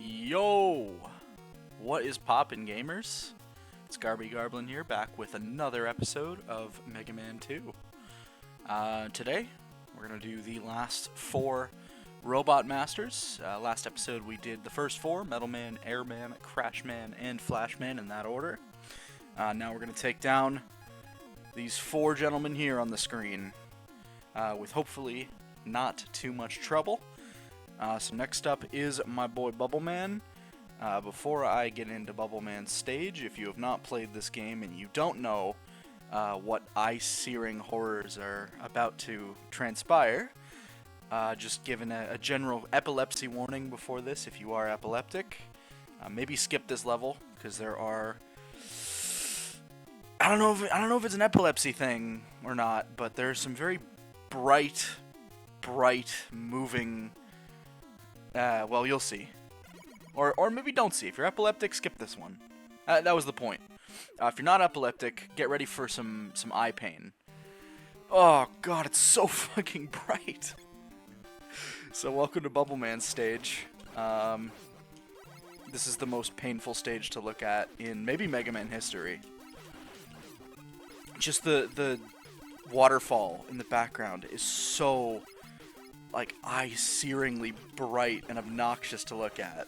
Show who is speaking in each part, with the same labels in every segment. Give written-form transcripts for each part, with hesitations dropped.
Speaker 1: Yo! What is poppin', gamers? It's Garby Garblin here, back with another episode of Mega Man 2. Today, we're going to do the last 4 Robot Masters. Last episode we did the first 4, Metal Man, Airman, Crash Man, and Flash Man in that order. Now we're going to take down these 4 gentlemen here on the screen, with hopefully not too much trouble. So next up is my boy Bubble Man. Before I get into Bubble Man's stage, if you have not played this game and you don't know what eye-searing horrors are about to transpire, just giving a general epilepsy warning before this if you are epileptic. Maybe skip this level, because there are... I don't know if it's an epilepsy thing or not, but there's some very bright, moving... well, you'll see. Or maybe don't see. If you're epileptic, skip this one. That was the point. If you're not epileptic, get ready for some eye pain. Oh, God, it's so fucking bright. So welcome to Bubble Man's stage. This is the most painful stage to look at in maybe Mega Man history. Just the waterfall in the background is so... like, eye-searingly bright and obnoxious to look at.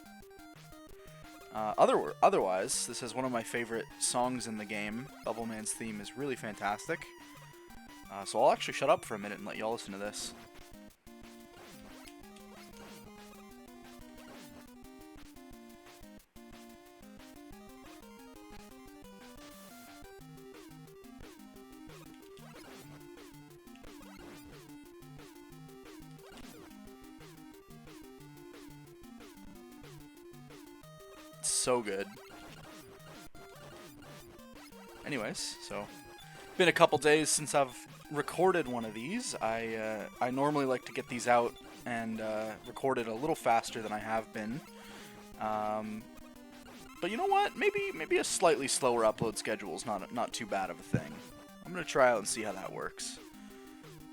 Speaker 1: Otherwise, this is one of my favorite songs in the game. Bubble Man's theme is really fantastic. So I'll actually shut up for a minute and let y'all listen to this. So good. Anyways, so been a couple days since I've recorded one of these. I normally like to get these out and record it a little faster than I have been. But you know what? Maybe a slightly slower upload schedule is not too bad of a thing. I'm gonna try out and see how that works.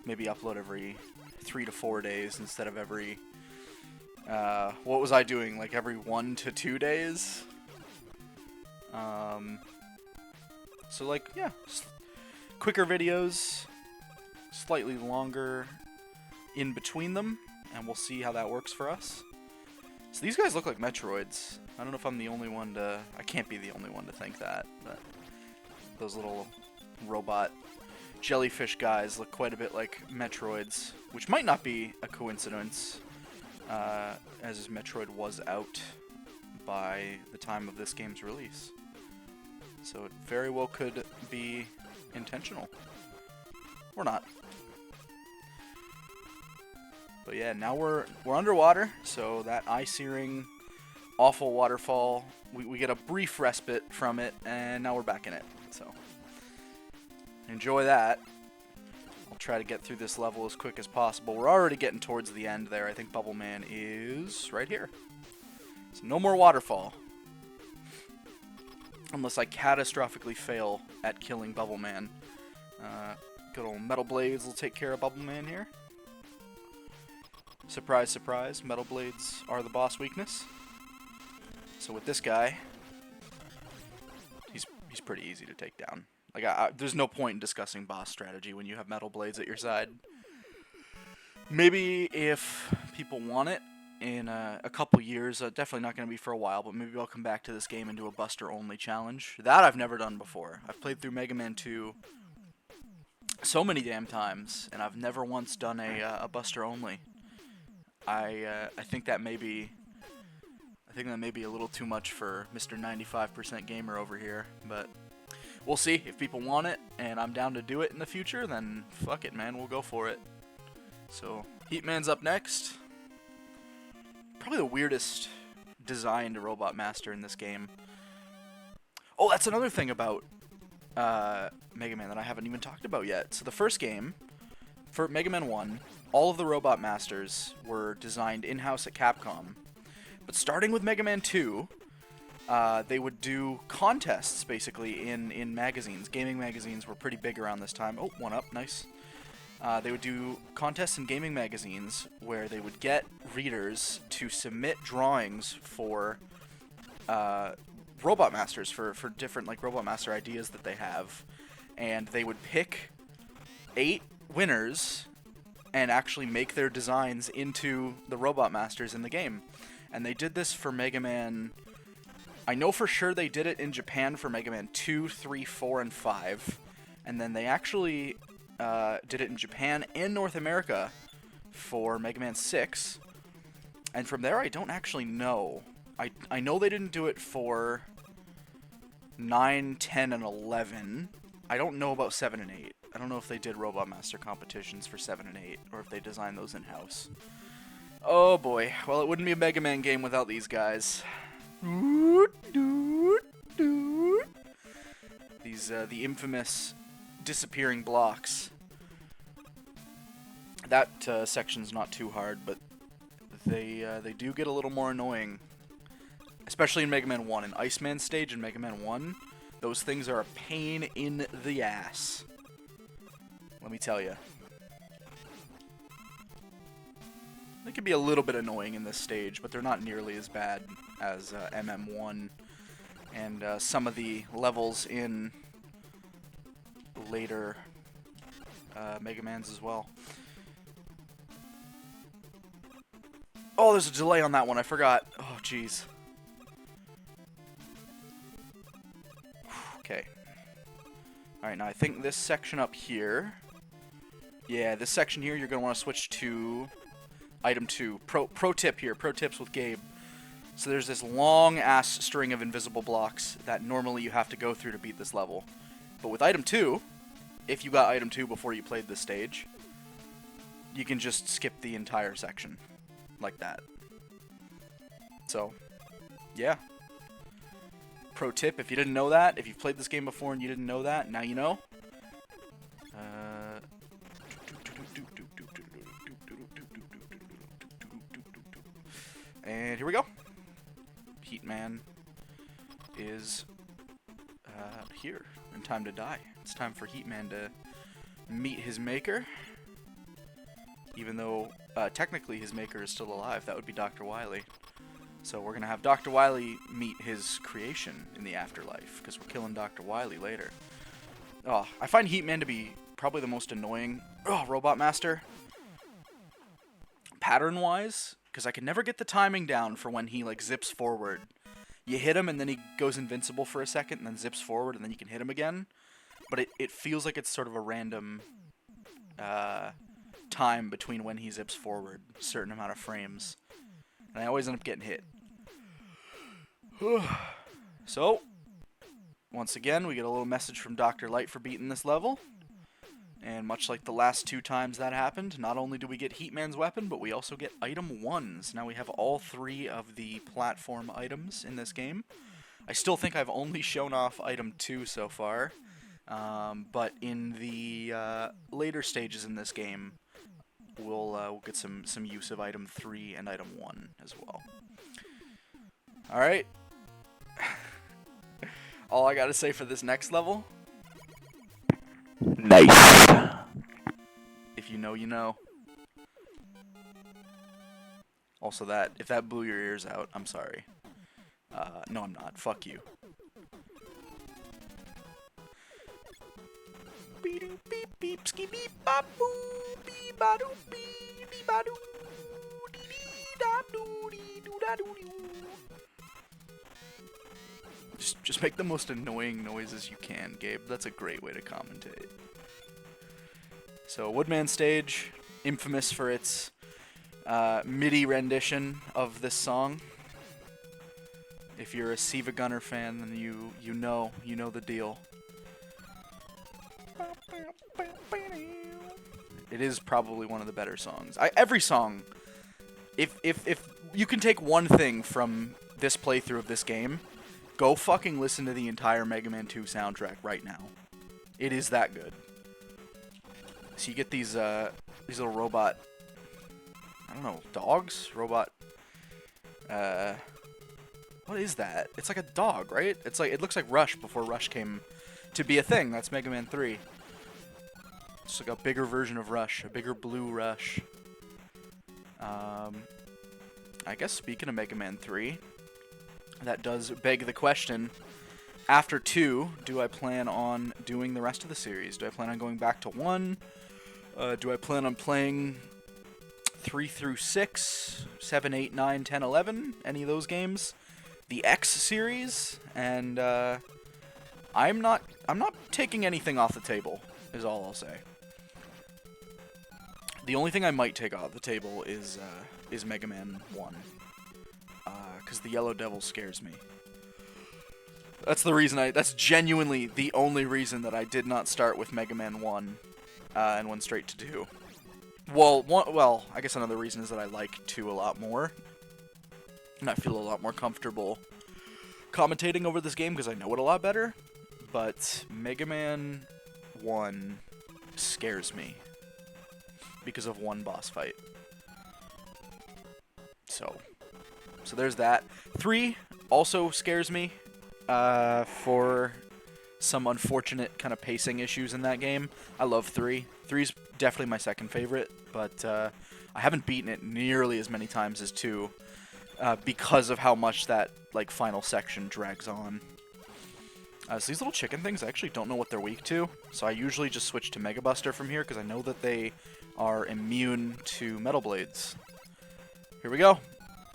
Speaker 1: Maybe upload every 3 to 4 days instead of every... what was I doing? Like every 1 to 2 days? So like, yeah, quicker videos, slightly longer in between them, and we'll see how that works for us. So these guys look like Metroids. I don't know if I'm the only one to... I can't be the only one to think that, but those little robot jellyfish guys look quite a bit like Metroids, which might not be a coincidence. As Metroid was out by the time of this game's release. So it very well could be intentional. Or not. But yeah, now we're underwater, so that eye-searing, awful waterfall, we get a brief respite from it, and now we're back in it. So enjoy that. I'll try to get through this level as quick as possible. We're already getting towards the end there. I think Bubble Man is right here. So no more waterfall. Unless I catastrophically fail at killing Bubble Man. Good old Metal Blades will take care of Bubble Man here. Surprise, surprise, Metal Blades are the boss weakness. So with this guy, he's pretty easy to take down. Like, there's no point in discussing boss strategy when you have Metal Blades at your side. Maybe if people want it in a couple years, definitely not going to be for a while, but maybe I'll come back to this game and do a Buster-only challenge. That I've never done before. I've played through Mega Man 2 so many damn times, and I've never once done a Buster-only. I think that may be... I think that may be a little too much for Mr. 95% Gamer over here, but... we'll see. If people want it, and I'm down to do it in the future, then fuck it, man. We'll go for it. So, Heatman's up next. Probably the weirdest designed Robot Master in this game. Oh, that's another thing about Mega Man that I haven't even talked about yet. So the first game, for Mega Man 1, all of the Robot Masters were designed in-house at Capcom. But starting with Mega Man 2... they would do contests, basically, in magazines. Gaming magazines were pretty big around this time. Oh, one up, nice. They would do contests in gaming magazines where they would get readers to submit drawings for Robot Masters, for different like Robot Master ideas that they have, and they would pick 8 winners and actually make their designs into the Robot Masters in the game. And they did this for Mega Man. I know for sure they did it in Japan for Mega Man 2, 3, 4, and 5. And then they actually did it in Japan and North America for Mega Man 6. And from there, I don't actually know. I know they didn't do it for 9, 10, and 11. I don't know about 7 and 8. I don't know if they did Robot Master competitions for 7 and 8, or if they designed those in-house. Oh boy. Well, it wouldn't be a Mega Man game without these guys. These, the infamous disappearing blocks. That section's not too hard, but they do get a little more annoying. Especially in Mega Man 1. In Iceman stage in Mega Man 1, those things are a pain in the ass. Let me tell you. They can be a little bit annoying in this stage, but they're not nearly as bad as MM1 and some of the levels in later Mega Mans as well. Oh, there's a delay on that one. I forgot. Oh, jeez. Okay. Alright, now I think this section up here... Yeah, this section here, you're going to want to switch to item 2. Pro tip here. Pro tips with Gabe. So there's this long-ass string of invisible blocks that normally you have to go through to beat this level. But with item 2, if you got item 2 before you played this stage, you can just skip the entire section. Like that. So, yeah. Pro tip, if you didn't know that, if you've played this game before and you didn't know that, now you know. And here we go. Heatman is here in time to die. It's time for Heatman to meet his maker. Even though technically his maker is still alive, that would be Dr. Wily. So we're gonna have Dr. Wily meet his creation in the afterlife, because we're killing Dr. Wily later. Oh, I find Heatman to be probably the most annoying Robot Master. Pattern-wise, because I can never get the timing down for when he like zips forward. You hit him and then he goes invincible for a second and then zips forward and then you can hit him again. But it feels like it's sort of a random time between when he zips forward, a certain amount of frames. And I always end up getting hit. So, once again, we get a little message from Dr. Light for beating this level. And much like the last 2 times that happened, not only do we get Heatman's weapon, but we also get item 1s. Now we have all 3 of the platform items in this game. I still think I've only shown off item 2 so far. But in the later stages in this game, we'll get some use of item 3 and item 1 as well. Alright. All I gotta say for this next level... Nice! If you know, you know. Also that, if that blew your ears out, I'm sorry. No I'm not. Fuck you. Beep beep beep ski beep bop boo beep ba doo beep beep ba doo dee dee da doo dee doo da doo doo. Just make the most annoying noises you can, Gabe. That's a great way to commentate. So, Woodman stage, infamous for its MIDI rendition of this song. If you're a Siva Gunner fan, then you know the deal. It is probably one of the better songs. Every song, if you can take one thing from this playthrough of this game, go fucking listen to the entire Mega Man 2 soundtrack right now. It is that good. So you get these little robot, I don't know, dogs? Robot, what is that? It's like a dog, right? It's like, it looks like Rush before Rush came to be a thing. That's Mega Man 3. It's like a bigger version of Rush, a bigger blue Rush. I guess speaking of Mega Man 3, that does beg the question, after 2, do I plan on doing the rest of the series? Do I plan on going back to 1? Do I plan on playing 3 through 6, 7, 8, 9, 10, 11? Any of those games? The X series? And I'm not taking anything off the table, is all I'll say. The only thing I might take off the table is Mega Man 1. Because the Yellow Devil scares me. That's the reason that's genuinely the only reason that I did not start with Mega Man 1 and went straight to 2. Well, I guess another reason is that I like 2 a lot more. And I feel a lot more comfortable commentating over this game because I know it a lot better. But Mega Man 1 scares me because of one boss fight. So there's that. 3 also scares me for some unfortunate kind of pacing issues in that game. I love 3. 3's definitely my second favorite, but I haven't beaten it nearly as many times as 2 because of how much that like final section drags on. So these little chicken things, I actually don't know what they're weak to, so I usually just switch to Mega Buster from here because I know that they are immune to Metal Blades. Here we go.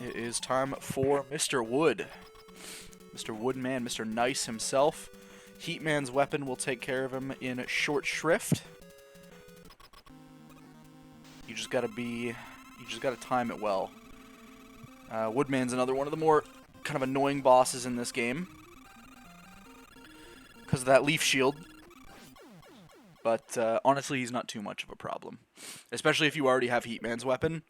Speaker 1: It is time for Mr. Wood. Mr. Woodman, Mr. Nice himself. Heatman's weapon will take care of him in short shrift. You just gotta time it well. Woodman's another one of the more kind of annoying bosses in this game because of that leaf shield. But honestly, he's not too much of a problem, especially if you already have Heatman's weapon.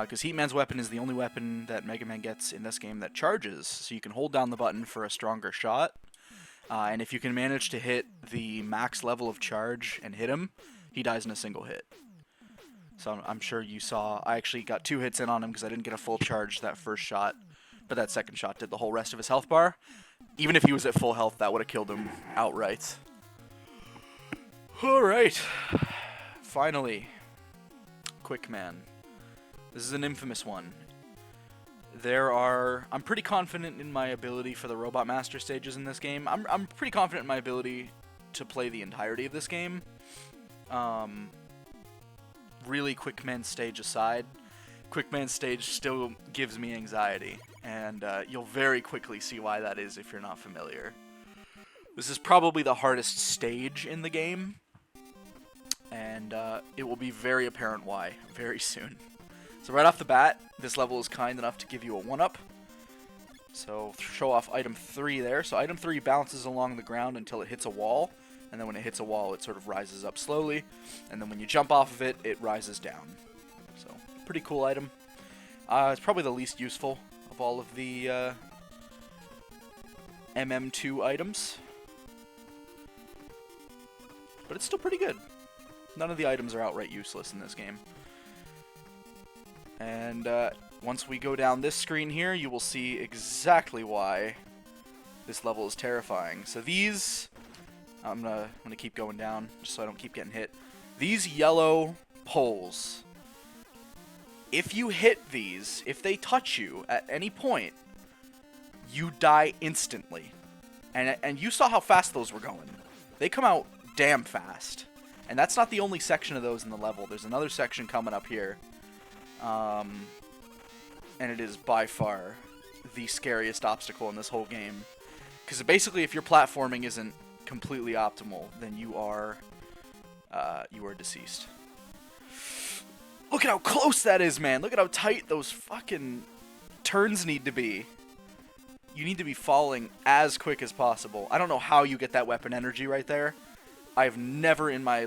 Speaker 1: Because Heatman's weapon is the only weapon that Mega Man gets in this game that charges, so you can hold down the button for a stronger shot. And if you can manage to hit the max level of charge and hit him, he dies in a single hit. So I'm sure you saw, I actually got 2 hits in on him because I didn't get a full charge that first shot, but that second shot did the whole rest of his health bar. Even if he was at full health, that would have killed him outright. Alright, finally, Quick Man. This is an infamous one. I'm pretty confident in my ability for the Robot Master stages in this game. I'm pretty confident in my ability to play the entirety of this game. Really, Quick Man stage aside, Quick Man stage still gives me anxiety, and you'll very quickly see why that is if you're not familiar. This is probably the hardest stage in the game, and it will be very apparent why very soon. So right off the bat, this level is kind enough to give you a 1-up. So show off item 3 there. So item 3 bounces along the ground until it hits a wall, and then when it hits a wall, it sort of rises up slowly, and then when you jump off of it, it rises down. So pretty cool item. It's probably the least useful of all of the MM2 items, but it's still pretty good. None of the items are outright useless in this game. And once we go down this screen here, you will see exactly why this level is terrifying. So these, I'm gonna keep going down just so I don't keep getting hit. These yellow poles, if you hit these, if they touch you at any point, you die instantly. And you saw how fast those were going. They come out damn fast. And that's not the only section of those in the level. There's another section coming up here. And it is by far the scariest obstacle in this whole game. Because basically, if your platforming isn't completely optimal, then you are deceased. Look at how close that is, man. Look at how tight those fucking turns need to be. You need to be falling as quick as possible. I don't know how you get that weapon energy right there. I've never in my,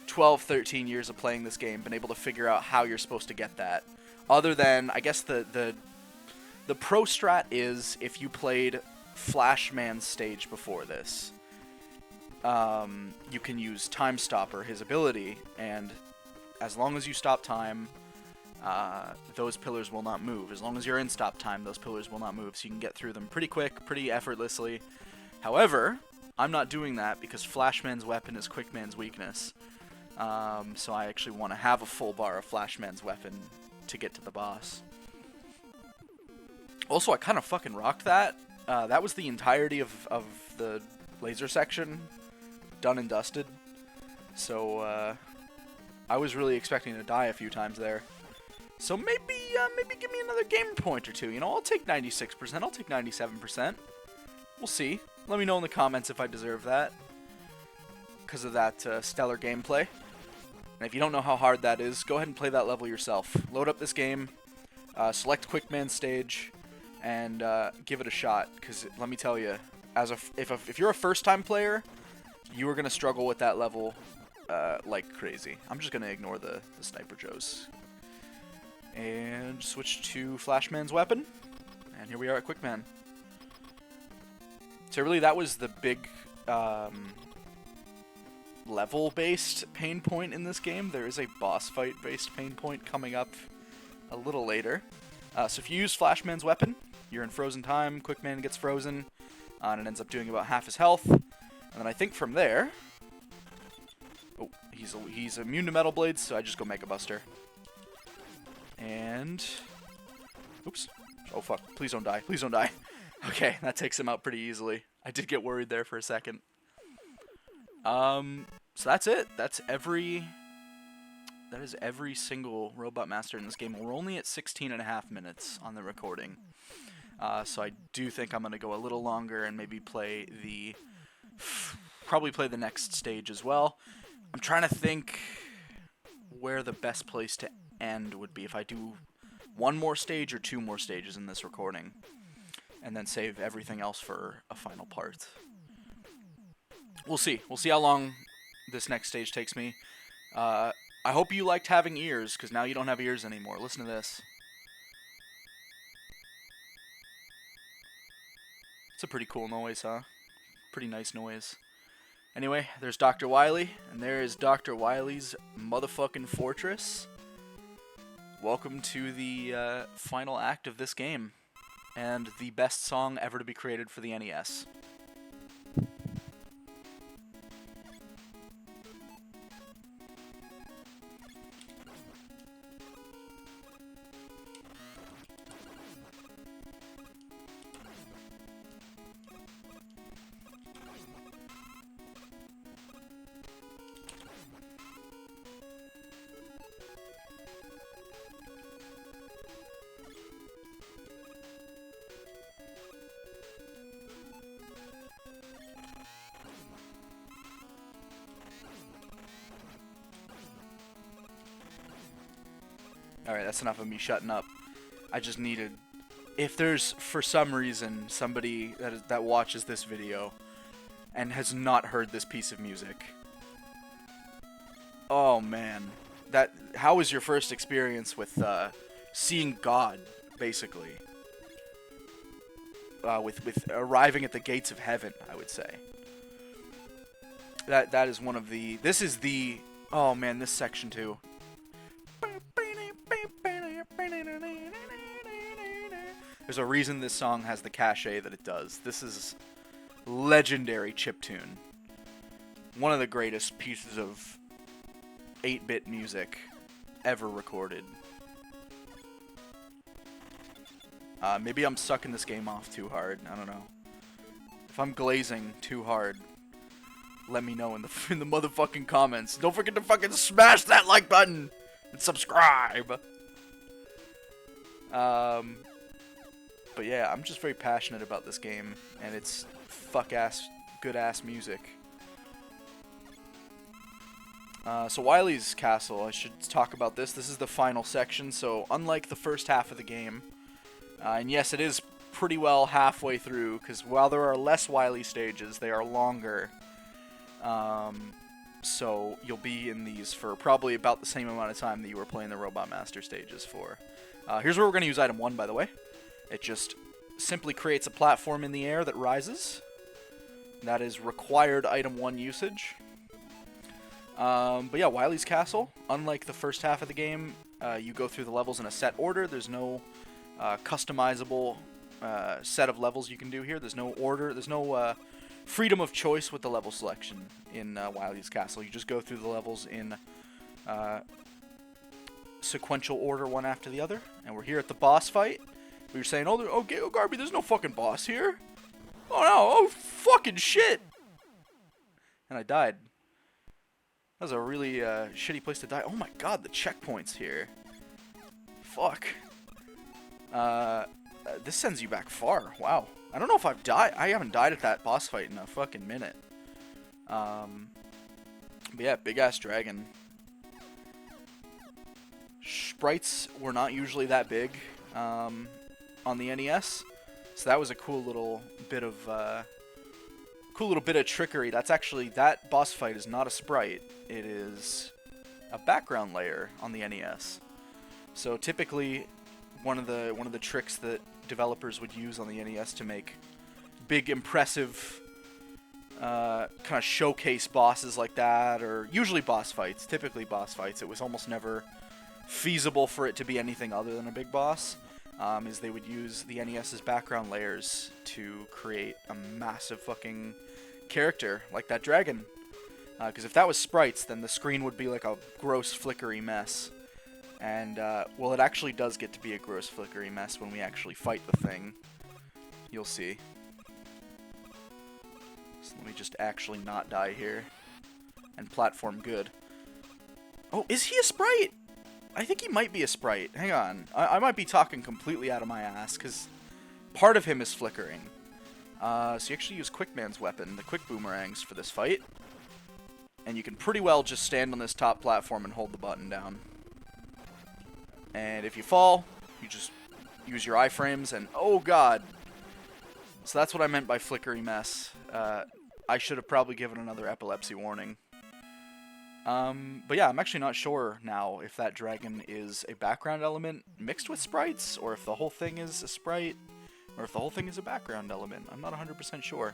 Speaker 1: 12, 13 years of playing this game been able to figure out how you're supposed to get that. Other than, I guess the pro strat is if you played Flashman's stage before this, you can use Time Stopper, his ability, and as long as you stop time, those pillars will not move. As long as you're in stop time, those pillars will not move, so you can get through them pretty quick, pretty effortlessly. However, I'm not doing that because Flashman's weapon is Quickman's weakness. So I actually want to have a full bar of Flashman's weapon to get to the boss. Also, I kind of fucking rocked that. That was the entirety of the laser section, done and dusted. So I was really expecting to die a few times there. So maybe give me another gamer point or two. You know, I'll take 96%. I'll take 97%. We'll see. Let me know in the comments if I deserve that, because of that stellar gameplay. And if you don't know how hard that is, go ahead and play that level yourself. Load up this game, select Quick Man Stage, and give it a shot. Because let me tell you, if you're a first-time player, you are gonna struggle with that level like crazy. I'm just gonna ignore the Sniper Joes and switch to Flashman's weapon. And here we are at Quick Man. So really, that was the big level-based pain point in this game. There is a boss fight-based pain point coming up a little later. So if you use Flashman's weapon, you're in frozen time, Quick Man gets frozen, and it ends up doing about half his health. And then I think from there... Oh, he's immune to Metal Blades, so I just go Mega Buster. And... Oops. Oh, fuck. Please don't die. Please don't die. Okay, that takes him out pretty easily. I did get worried there for a second. So that's it. That is every single Robot Master in this game. We're only at 16.5 minutes on the recording. So I do think I'm going to go a little longer and maybe probably play the next stage as well. I'm trying to think where the best place to end would be, if I do one more stage or two more stages in this recording, and then save everything else for a final part. We'll see. We'll see how long this next stage takes me. I hope you liked having ears, because now you don't have ears anymore. Listen to this. It's a pretty cool noise, huh? Pretty nice noise. Anyway, there's Dr. Wily, and there is Dr. Wily's motherfucking fortress. Welcome to the final act of this game, and the best song ever to be created for the NES. Alright, that's enough of me shutting up. I just needed... If there's, for some reason, somebody that watches this video and has not heard this piece of music... Oh, man. How was your first experience with seeing God, basically? With arriving at the gates of heaven, I would say. That is one of the... This is the... Oh, man, this section, too. There's a reason this song has the cachet that it does. This is legendary chiptune. One of the greatest pieces of 8-bit music ever recorded. Maybe I'm sucking this game off too hard. I don't know. If I'm glazing too hard, let me know in the motherfucking comments. Don't forget to fucking smash that like button and subscribe. But yeah, I'm just very passionate about this game, and it's good-ass music. So Wily's Castle, I should talk about this. This is the final section, so unlike the first half of the game, and yes, it is pretty well halfway through, because while there are less Wily stages, they are longer. So you'll be in these for probably about the same amount of time that you were playing the Robot Master stages for. Here's where we're going to use item 1, by the way. It just simply creates a platform in the air that rises. That is required item 1 usage. But yeah, Wily's Castle, unlike the first half of the game, you go through the levels in a set order. There's no customizable set of levels you can do here. There's no order. There's no freedom of choice with the level selection in Wily's Castle. You just go through the levels in sequential order, one after the other. And we're here at the boss fight. We were saying, oh, Garby, there's no fucking boss here. Oh no, oh fucking shit. And I died. That was a really shitty place to die. Oh my god, the checkpoints here. Fuck. This sends you back far. Wow. I don't know if I've died. I haven't died at that boss fight in a fucking minute. But yeah, big ass dragon. Sprites were not usually that big on the NES, so that was a cool little bit of trickery. That's actually, that boss fight is not a sprite. It is a background layer on the NES. So typically, one of the tricks that developers would use on the NES to make big, impressive, kind of showcase bosses like that, or usually boss fights, typically boss fights, it was almost never feasible for it to be anything other than a big boss, is they would use the NES's background layers to create a massive fucking character like that dragon. Because if that was sprites, then the screen would be like a gross flickery mess. And, well, it actually does get to be a gross flickery mess when we actually fight the thing. You'll see. So let me just actually not die here. And platform good. Oh, is he a sprite? I think he might be a sprite. Hang on. I might be talking completely out of my ass, because part of him is flickering. So you actually use Quickman's weapon, the Quick Boomerangs, for this fight. And you can pretty well just stand on this top platform and hold the button down. And if you fall, you just use your iframes and, oh god. So that's what I meant by flickery mess. I should have probably given another epilepsy warning. But yeah, I'm actually not sure now if that dragon is a background element mixed with sprites, or if the whole thing is a sprite, or if the whole thing is a background element. I'm not 100% sure.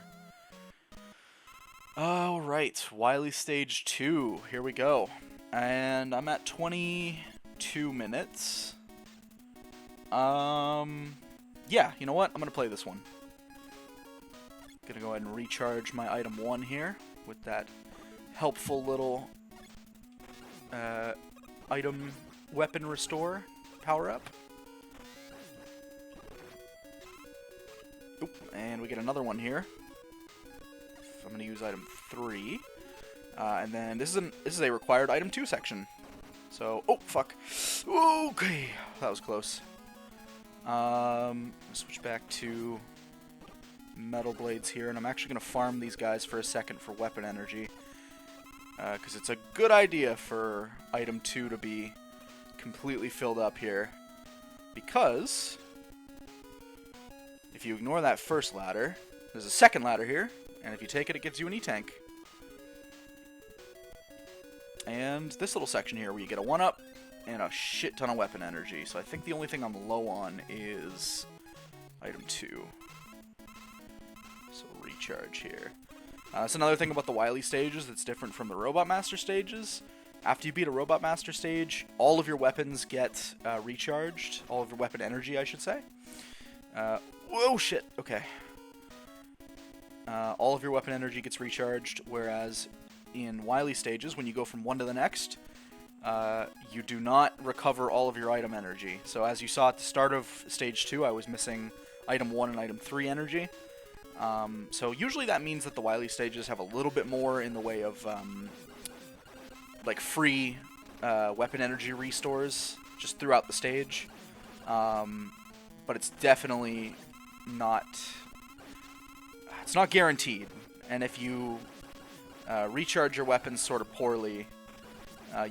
Speaker 1: Alright, Wily Stage 2, here we go. And I'm at 22 minutes. Yeah, you know what? I'm gonna play this one. Gonna go ahead and recharge my item 1 here with that helpful little item weapon restore power up. Oop, and we get another one here. I'm going to use item 3. And then this is a required item 2 section. So, oh, fuck. Okay, that was close. Switch back to metal blades here, and I'm actually going to farm these guys for a second for weapon energy. Because it's a good idea for item 2 to be completely filled up here. Because if you ignore that first ladder, there's a second ladder here. And if you take it, it gives you an E-Tank. And this little section here where you get a 1-up and a shit ton of weapon energy. So I think the only thing I'm low on is item 2. So recharge here. That's another thing about the Wily stages that's different from the Robot Master stages. After you beat a Robot Master stage, all of your weapons get recharged. All of your weapon energy, I should say. Whoa, shit. Okay. All of your weapon energy gets recharged, whereas in Wily stages, when you go from one to the next, you do not recover all of your item energy. So as you saw at the start of stage 2, I was missing item 1 and item 3 energy. So usually that means that the Wily stages have a little bit more in the way of like free weapon energy restores just throughout the stage. But it's definitely not... It's not guaranteed, and if you recharge your weapons sort of poorly,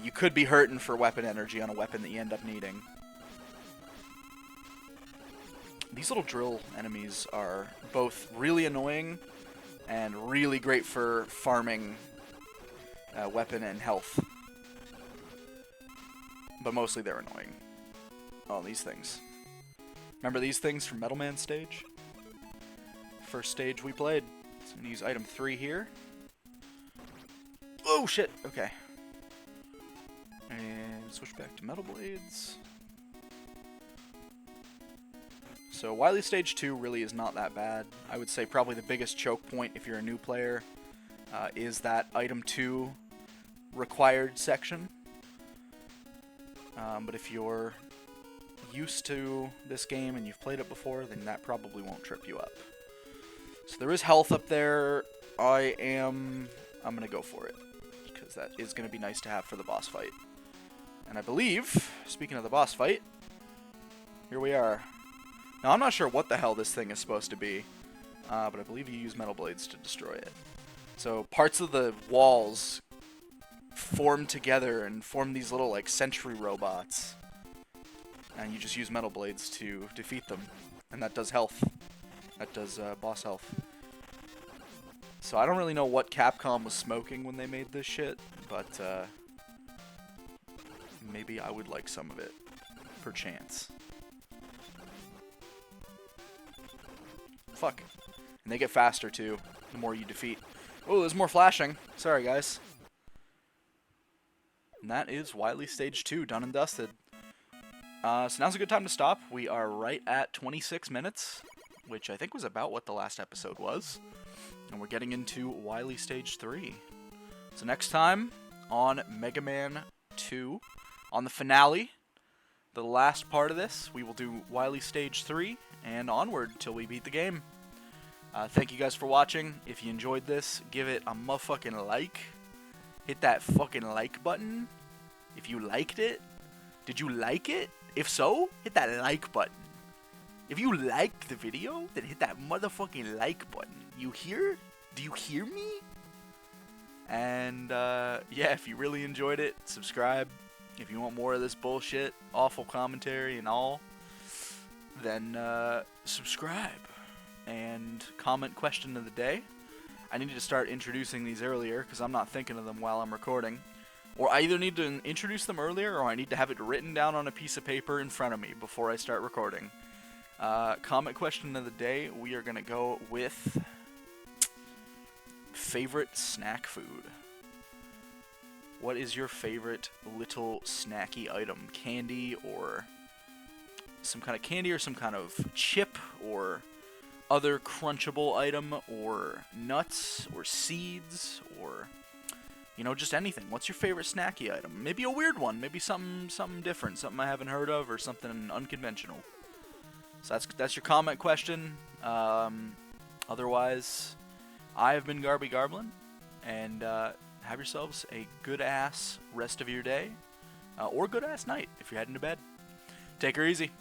Speaker 1: you could be hurting for weapon energy on a weapon that you end up needing. These little drill enemies are both really annoying and really great for farming weapon and health. But mostly they're annoying. Oh, these things. Remember these things from Metal Man stage? First stage we played. So I'm going to use item 3 here. Oh, shit. Okay. And switch back to metal blades. So Wily Stage 2 really is not that bad. I would say probably the biggest choke point if you're a new player is that Item 2 required section. But if you're used to this game and you've played it before, then that probably won't trip you up. So there is health up there. I'm going to go for it, because that is going to be nice to have for the boss fight. And I believe, speaking of the boss fight, here we are. Now, I'm not sure what the hell this thing is supposed to be, but I believe you use metal blades to destroy it. So parts of the walls form together and form these little, like, sentry robots. And you just use metal blades to defeat them. And that does health. That does boss health. So I don't really know what Capcom was smoking when they made this shit, but maybe I would like some of it, perchance. Fuck. And they get faster too, the more you defeat. Oh, there's more flashing. Sorry, guys. And that is Wily Stage 2, done and dusted. So now's a good time to stop. We are right at 26 minutes, which I think was about what the last episode was. And we're getting into Wily Stage 3. So next time on Mega Man 2, on the finale, the last part of this, we will do Wily Stage 3 and onward till we beat the game. Thank you guys for watching. If you enjoyed this, give it a motherfucking like. Hit that fucking like button if you liked it. Did you like it? If so, hit that like button. If you liked the video, then hit that motherfucking like button. You hear? Do you hear me? And, yeah, if you really enjoyed it, subscribe. If you want more of this bullshit, awful commentary and all, then, subscribe. And comment question of the day. I needed to start introducing these earlier, because I'm not thinking of them while I'm recording. Or I either need to introduce them earlier, or I need to have it written down on a piece of paper in front of me before I start recording. Comment question of the day, we are going to go with favorite snack food. What is your favorite little snacky item? Candy, or some kind of candy, or some kind of chip, or other crunchable item, or nuts, or seeds, or, you know, just anything. What's your favorite snacky item? Maybe a weird one, maybe something different, something I haven't heard of, or something unconventional. So that's your comment question. Otherwise, I have been Garby Garblin, and have yourselves a good-ass rest of your day, or good-ass night if you're heading to bed. Take her easy.